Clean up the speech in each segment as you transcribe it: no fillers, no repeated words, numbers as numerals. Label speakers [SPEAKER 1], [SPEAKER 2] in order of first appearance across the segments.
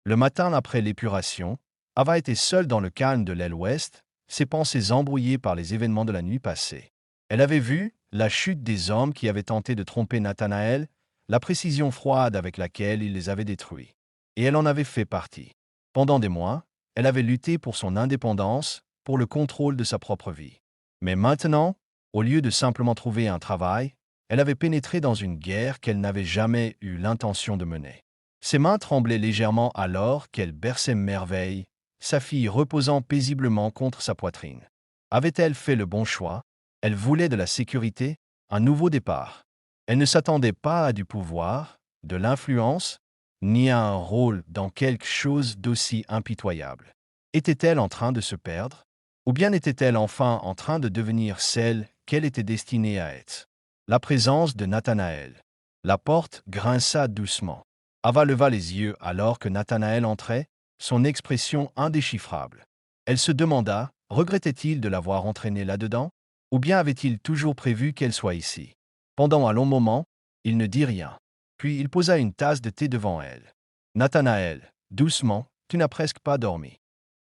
[SPEAKER 1] Le matin après l'épuration, Ava était seule dans le calme de l'aile ouest, ses pensées embrouillées par les événements de la nuit passée. Elle avait vu la chute des hommes qui avaient tenté de tromper Nathanaël, la précision froide avec laquelle il les avait détruits. Et elle en avait fait partie. Pendant des mois, elle avait lutté pour son indépendance, pour le contrôle de sa propre vie. Mais maintenant, au lieu de simplement trouver un travail, elle avait pénétré dans une guerre qu'elle n'avait jamais eu l'intention de mener. Ses mains tremblaient légèrement alors qu'elle berçait Merveille, sa fille reposant paisiblement contre sa poitrine. Avait-elle fait le bon choix? Elle voulait de la sécurité, un nouveau départ. Elle ne s'attendait pas à du pouvoir, de l'influence, ni à un rôle dans quelque chose d'aussi impitoyable. Était-elle en train de se perdre? Ou bien était-elle enfin en train de devenir celle qu'elle était destinée à être? La présence de Nathanaël. La porte grinça doucement. Ava leva les yeux alors que Nathanaël entrait, son expression indéchiffrable. Elle se demanda, regrettait-il de l'avoir entraînée là-dedans? Ou bien avait-il toujours prévu qu'elle soit ici? Pendant un long moment, il ne dit rien. Puis il posa une tasse de thé devant elle. Nathanaël, doucement, tu n'as presque pas dormi.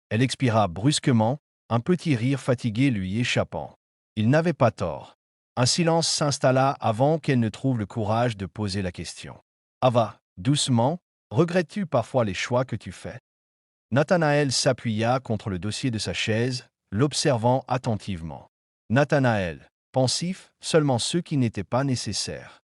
[SPEAKER 1] Elle expira brusquement, un petit rire fatigué lui échappant. Il n'avait pas tort. Un silence s'installa avant qu'elle ne trouve le courage de poser la question. Ava, doucement, regrettes-tu parfois les choix que tu fais? Nathanaël s'appuya contre le dossier de sa chaise, l'observant attentivement. Nathanaël, pensif, seulement ceux qui n'étaient pas nécessaires.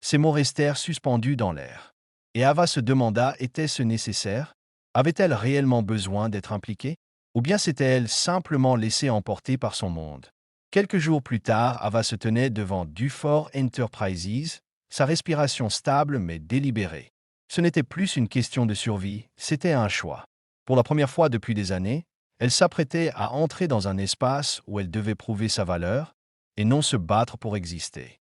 [SPEAKER 1] Ces mots restèrent suspendus dans l'air. Et Ava se demanda, était-ce nécessaire? Avait-elle réellement besoin d'être impliquée? Ou bien s'était-elle simplement laissée emporter par son monde? Quelques jours plus tard, Ava se tenait devant Dufort Enterprises, sa respiration stable mais délibérée. Ce n'était plus une question de survie, c'était un choix. Pour la première fois depuis des années, elle s'apprêtait à entrer dans un espace où elle devait prouver sa valeur, et non se battre pour exister.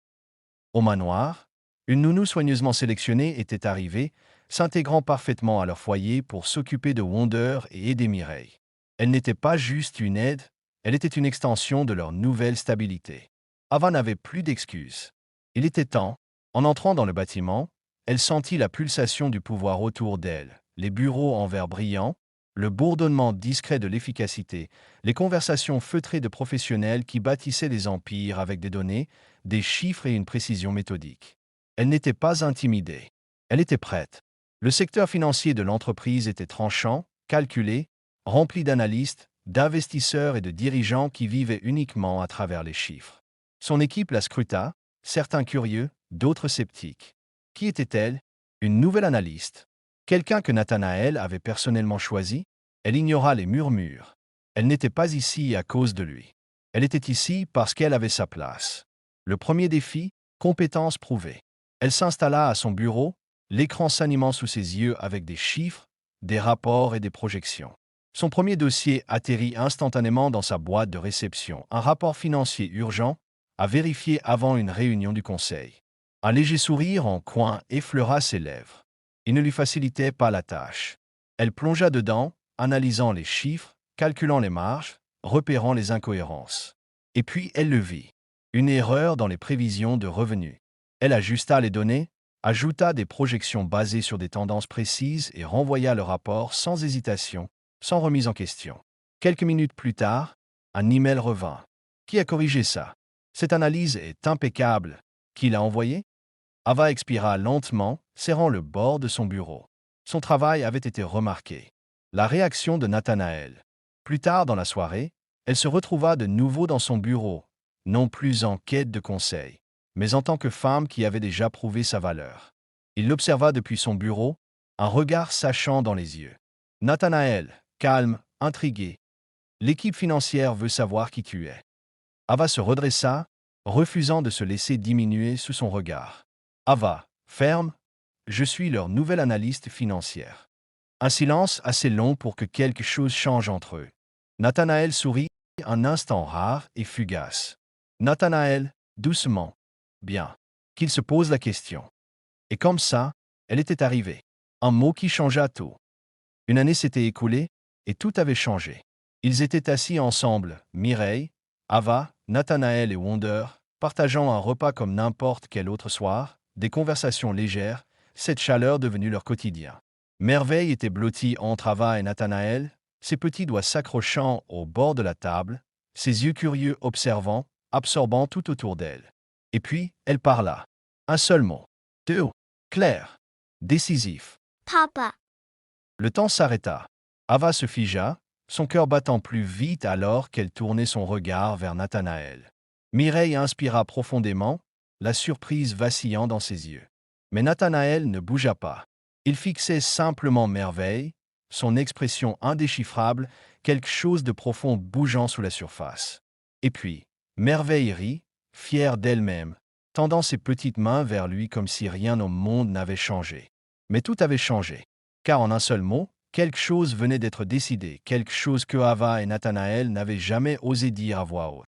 [SPEAKER 1] Au manoir, une nounou soigneusement sélectionnée était arrivée, s'intégrant parfaitement à leur foyer pour s'occuper de Wonder et aider Mireille. Elle n'était pas juste une aide, elle était une extension de leur nouvelle stabilité. Ava n'avait plus d'excuses. Il était temps. En entrant dans le bâtiment, elle sentit la pulsation du pouvoir autour d'elle, les bureaux en verre brillant, le bourdonnement discret de l'efficacité, les conversations feutrées de professionnels qui bâtissaient des empires avec des données, des chiffres et une précision méthodique. Elle n'était pas intimidée. Elle était prête. Le secteur financier de l'entreprise était tranchant, calculé, rempli d'analystes, d'investisseurs et de dirigeants qui vivaient uniquement à travers les chiffres. Son équipe la scruta, certains curieux, d'autres sceptiques. Qui était-elle? Une nouvelle analyste. Quelqu'un que Nathanaël avait personnellement choisi? Elle ignora les murmures. Elle n'était pas ici à cause de lui. Elle était ici parce qu'elle avait sa place. Le premier défi, compétence prouvée. Elle s'installa à son bureau, l'écran s'animant sous ses yeux avec des chiffres, des rapports et des projections. Son premier dossier atterrit instantanément dans sa boîte de réception, un rapport financier urgent, à vérifier avant une réunion du conseil. Un léger sourire en coin effleura ses lèvres. Il ne lui facilitait pas la tâche. Elle plongea dedans, analysant les chiffres, calculant les marges, repérant les incohérences. Et puis elle le vit. Une erreur dans les prévisions de revenus. Elle ajusta les données, ajouta des projections basées sur des tendances précises et renvoya le rapport sans hésitation, sans remise en question. Quelques minutes plus tard, un email revint. Qui a corrigé ça? Cette analyse est impeccable. Qui l'a envoyé? Ava expira lentement, serrant le bord de son bureau. Son travail avait été remarqué. La réaction de Nathanaël. Plus tard dans la soirée, elle se retrouva de nouveau dans son bureau, non plus en quête de conseils, mais en tant que femme qui avait déjà prouvé sa valeur. Il l'observa depuis son bureau, un regard sachant dans les yeux. Nathanaël, calme, intrigué. L'équipe financière veut savoir qui tu es. Ava se redressa, refusant de se laisser diminuer sous son regard. Ava, ferme, je suis leur nouvelle analyste financière. Un silence assez long pour que quelque chose change entre eux. Nathanaël sourit, un instant rare et fugace. Nathanaël, doucement. Bien. Qu'il se pose la question. Et comme ça, elle était arrivée. Un mot qui changea tout. Une année s'était écoulée, et tout avait changé. Ils étaient assis ensemble, Mireille, Ava, Nathanaël et Wonder, partageant un repas comme n'importe quel autre soir, des conversations légères, cette chaleur devenue leur quotidien. Merveille était blottie entre Ava et Nathanaël, ses petits doigts s'accrochant au bord de la table, ses yeux curieux observant, absorbant tout autour d'elle. Et puis, elle parla. Un seul mot. Deux. Clair. Décisif.
[SPEAKER 2] Papa.
[SPEAKER 1] Le temps s'arrêta. Ava se figea, son cœur battant plus vite alors qu'elle tournait son regard vers Nathanaël. Mireille inspira profondément, la surprise vacillant dans ses yeux. Mais Nathanaël ne bougea pas. Il fixait simplement Merveille, son expression indéchiffrable, quelque chose de profond bougeant sous la surface. Et puis, Merveille rit, fière d'elle-même, tendant ses petites mains vers lui comme si rien au monde n'avait changé. Mais tout avait changé. Car en un seul mot, quelque chose venait d'être décidé, quelque chose que Ava et Nathanaël n'avaient jamais osé dire à voix haute.